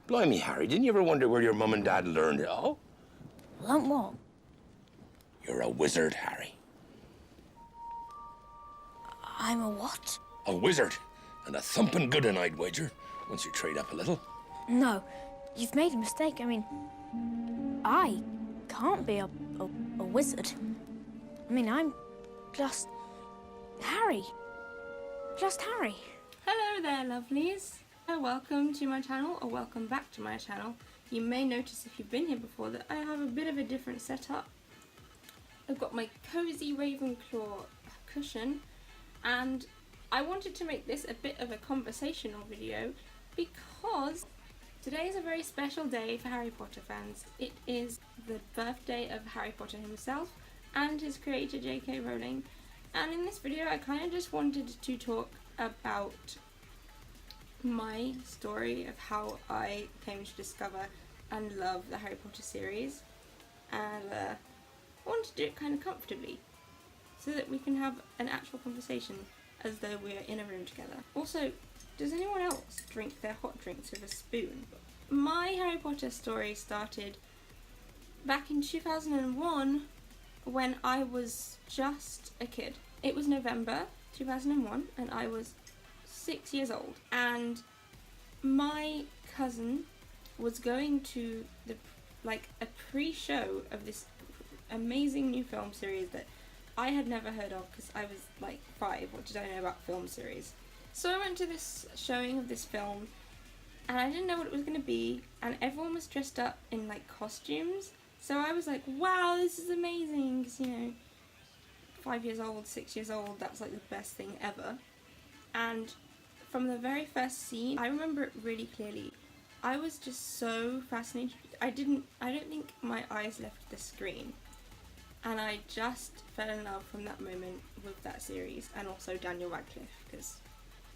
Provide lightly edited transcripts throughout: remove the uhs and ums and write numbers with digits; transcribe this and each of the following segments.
Blimey, Harry, didn't you ever wonder where your mum and dad learned it all? Learn what? You're a wizard, Harry. I'm a what? A wizard. And a thumping good one, I'd wager, once you trade up a little. No, you've made a mistake. I mean, I can't be a wizard. I mean, I'm just Harry. Just Harry. Hello there, lovelies. Welcome to my channel, or welcome back to my channel. You may notice if you've been here before that I have a bit of a different setup. I've got my cozy Ravenclaw cushion, and I wanted to make this a bit of a conversational video because today is a very special day for Harry Potter fans. It is the birthday of Harry Potter himself and his creator J.K. Rowling, and in this video I kind of just wanted to talk about my story of how I came to discover and love the Harry Potter series, and I want to do it kind of comfortably so that we can have an actual conversation as though we're in a room together. Also, does anyone else drink their hot drinks with a spoon? My Harry Potter story started back in 2001 when I was just a kid. It was November 2001 and I was 6 years old, and my cousin was going to a pre-show of this amazing new film series that I had never heard of because I was like 5. What did I know about film series? So I went to this showing of this film and I didn't know what it was going to be, and everyone was dressed up in like costumes, so I was like, wow, this is amazing, because 5 years old, 6 years old, that's like the best thing ever. And from the very first scene, I remember it really clearly. I was just so fascinated. I don't think my eyes left the screen. And I just fell in love from that moment with that series, and also Daniel Radcliffe, because,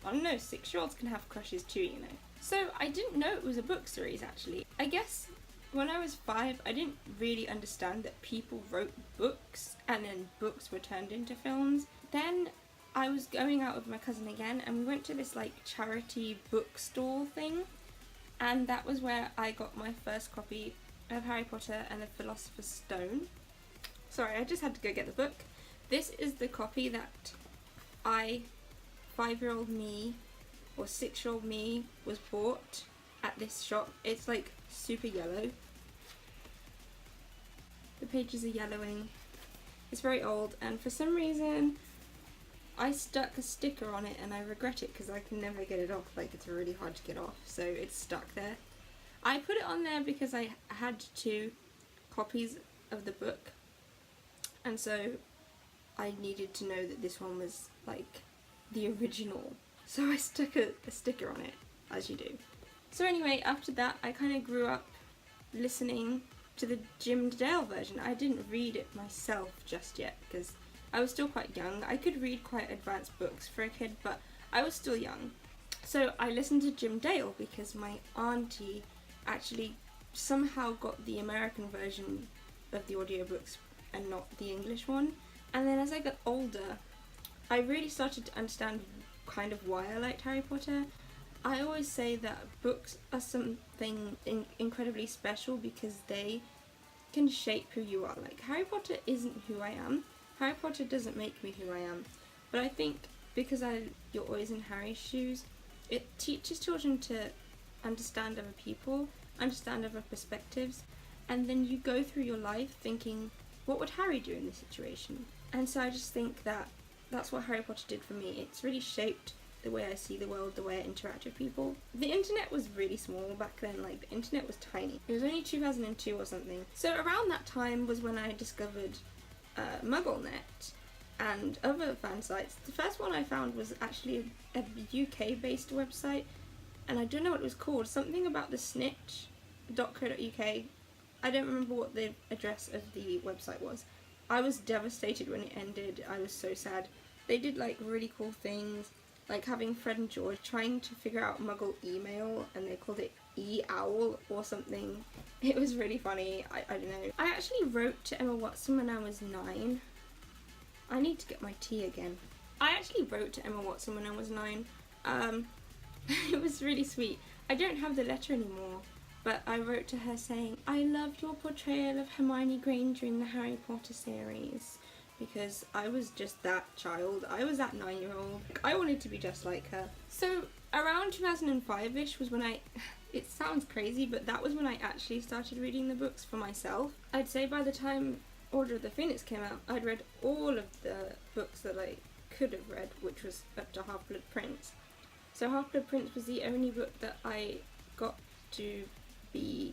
I don't know, 6-year-olds can have crushes too, you know. So I didn't know it was a book series, actually. I guess when I was 5, I didn't really understand that people wrote books, and then books were turned into films. Then I was going out with my cousin again, and we went to this like charity bookstore thing, and that was where I got my first copy of Harry Potter and the Philosopher's Stone. Sorry, I just had to go get the book. This is the copy that 5-year-old me, or 6-year-old me, was bought at this shop. It's like super yellow. The pages are yellowing. It's very old, and for some reason I stuck a sticker on it, and I regret it because I can never get it off. Like, it's really hard to get off, so it's stuck there. I put it on there because I had 2 copies of the book, and so I needed to know that this one was like the original, so I stuck a sticker on it, as you do. So anyway, after that I kind of grew up listening to the Jim Dale version. I didn't read it myself just yet because I was still quite young. I could read quite advanced books for a kid, but I was still young. So I listened to Jim Dale because my auntie actually somehow got the American version of the audiobooks and not the English one. And then as I got older, I really started to understand kind of why I liked Harry Potter. I always say that books are something incredibly special because they can shape who you are. Like, Harry Potter isn't who I am. Harry Potter doesn't make me who I am. But I think because you're always in Harry's shoes, it teaches children to understand other people, understand other perspectives, and then you go through your life thinking, what would Harry do in this situation? And so I just think that that's what Harry Potter did for me. It's really shaped the way I see the world, the way I interact with people. The internet was really small back then, like the internet was tiny. It was only 2002 or something. So around that time was when I discovered MuggleNet and other fan sites. The first one I found was actually a UK based website, and I don't know what it was called, something about the snitch.co.uk. I don't remember what the address of the website was. I was devastated when it ended. I was so sad. They did like really cool things, like having Fred and George trying to figure out Muggle email, and they called it E-Owl or something. It was really funny. I don't know. I actually wrote to Emma Watson when I was 9. I need to get my tea again. I actually wrote to Emma Watson when I was 9. It was really sweet. I don't have the letter anymore. But I wrote to her saying, I loved your portrayal of Hermione Granger in the Harry Potter series. Because I was just that child. I was that 9-year-old. I wanted to be just like her. So around 2005-ish was when it sounds crazy, but that was when I actually started reading the books for myself. I'd say by the time Order of the Phoenix came out, I'd read all of the books that I could have read, which was up to Half-Blood Prince. So Half-Blood Prince was the only book that I got to be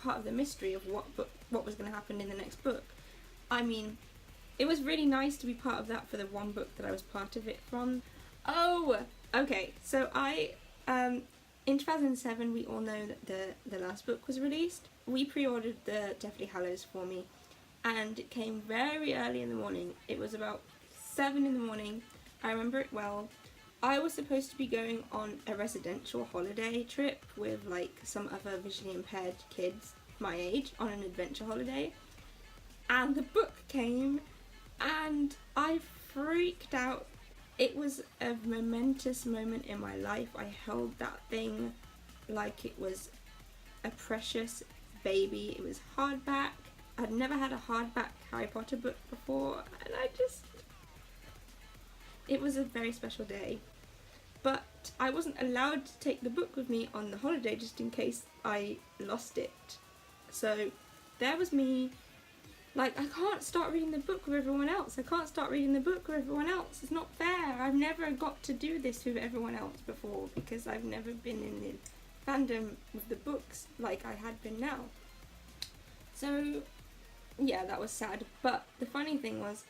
part of the mystery of what was going to happen in the next book. I mean, it was really nice to be part of that for the one book that I was part of it from. Oh, okay. So in 2007, we all know that the last book was released. We pre-ordered the Deathly Hallows for me, and it came very early in the morning. It was about 7 in the morning. I remember it well. I was supposed to be going on a residential holiday trip with like some other visually impaired kids my age on an adventure holiday, and the book came and I freaked out. It was a momentous moment in my life. I held that thing like it was a precious baby. It was hardback. I'd never had a hardback Harry Potter book before, and it was a very special day. But I wasn't allowed to take the book with me on the holiday just in case I lost it. So there was me, like, I can't start reading the book with everyone else. I can't start reading the book with everyone else. It's not fair. I've never got to do this with everyone else before because I've never been in the fandom with the books like I had been now. So yeah, that was sad. But the funny thing was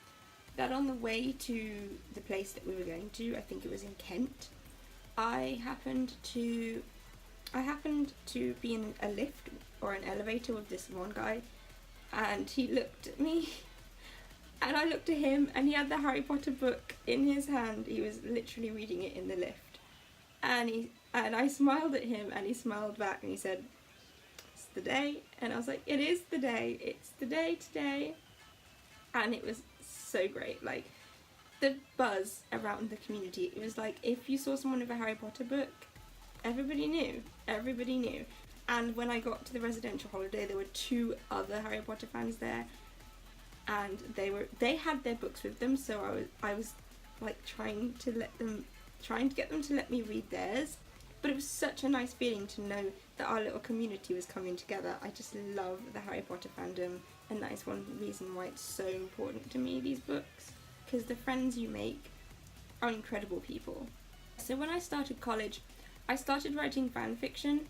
that on the way to the place that we were going to, I think it was in Kent, I happened to be in a lift or an elevator with this one guy, and he looked at me and I looked at him, and he had the Harry Potter book in his hand. He was literally reading it in the lift, and I smiled at him, and he smiled back, and he said, "It's the day." And I was like, "It is the day. It's the day today." And it was so great. Like, the buzz around the community, it was like if you saw someone with a Harry Potter book, everybody knew. And when I got to the residential holiday, there were 2 other Harry Potter fans there, and they had their books with them, so I was like trying to get them to let me read theirs. But it was such a nice feeling to know that our little community was coming together. I just love the Harry Potter fandom, and that is one reason why it's so important to me, these books, because the friends you make are incredible people. So when I started college, I started writing fan fiction,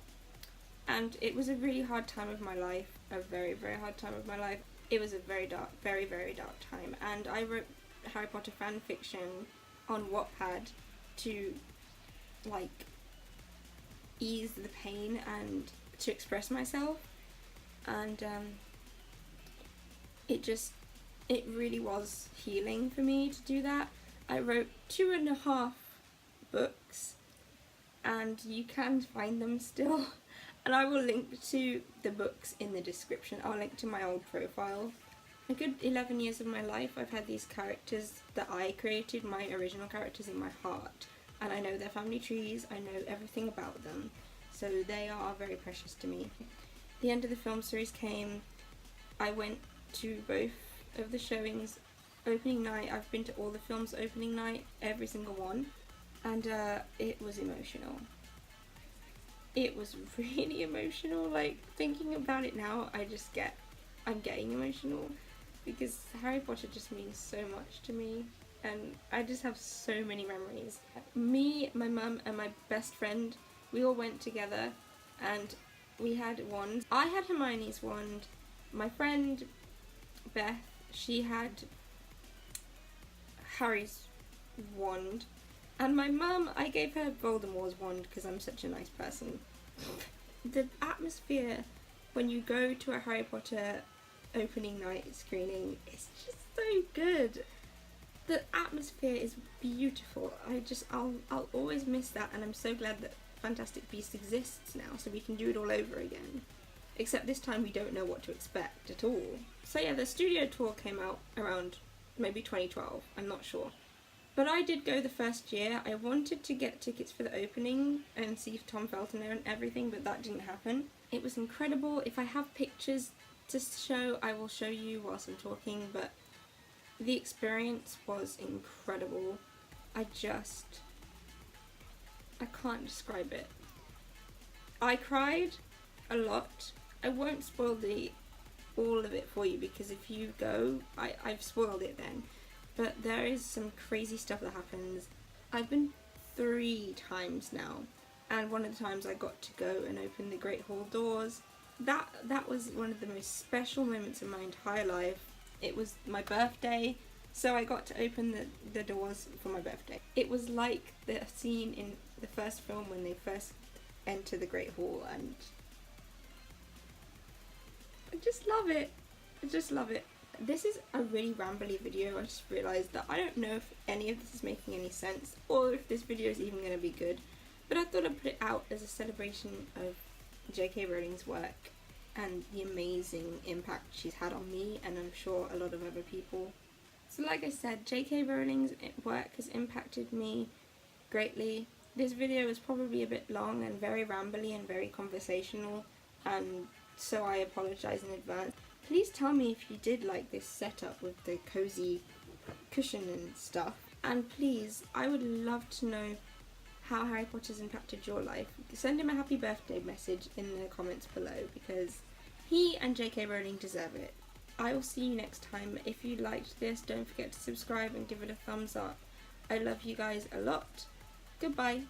and it was a really hard time of my life, a very, very hard time of my life. It was a very dark, very, very dark time, and I wrote Harry Potter fan fiction on Wattpad to, like, ease the pain and to express myself, and it really was healing for me to do that. I wrote 2.5 books, and you can find them still, and I will link to the books in the description. I'll link to my old profile. A good 11 years of my life I've had these characters that I created, my original characters, in my heart, and I know their family trees, I know everything about them, so they are very precious to me. The end of the film series came. I went to both of the showings opening night. I've been to all the films opening night, every single one, and it was emotional. It was really emotional. Like, thinking about it now, I'm getting emotional, because Harry Potter just means so much to me, and I just have so many memories. Me, my mum, and my best friend, we all went together, and we had wands. I had Hermione's wand. My friend Beth, she had Harry's wand, and my mum, I gave her Voldemort's wand because I'm such a nice person. The atmosphere when you go to a Harry Potter opening night screening is just so good. The atmosphere is beautiful. I'll always miss that, and I'm so glad that Fantastic Beasts exists now, so we can do it all over again. Except this time we don't know what to expect at all. So yeah, the studio tour came out around maybe 2012, I'm not sure. But I did go the first year. I wanted to get tickets for the opening and see Tom Felton there and everything, but that didn't happen. It was incredible. If I have pictures to show, I will show you whilst I'm talking, but the experience was incredible. I can't describe it. I cried a lot. I won't spoil all of it for you because if you go, I've spoiled it then. But there is some crazy stuff that happens. I've been 3 times now, and one of the times I got to go and open the Great Hall doors. That was one of the most special moments in my entire life. It was my birthday, so I got to open the doors for my birthday. It was like the scene in the first film when they first enter the Great Hall, and I just love it. I just love it. This is a really rambly video. I just realised that I don't know if any of this is making any sense or if this video is even going to be good, but I thought I'd put it out as a celebration of J.K. Rowling's work and the amazing impact she's had on me, and I'm sure a lot of other people. So like I said, J.K. Rowling's work has impacted me greatly. This video is probably a bit long and very rambly and very conversational, and so I apologise in advance. Please tell me if you did like this setup with the cozy cushion and stuff. And please, I would love to know how Harry Potter's impacted your life. Send him a happy birthday message in the comments below because he and J.K. Rowling deserve it. I will see you next time. If you liked this, don't forget to subscribe and give it a thumbs up. I love you guys a lot. Goodbye.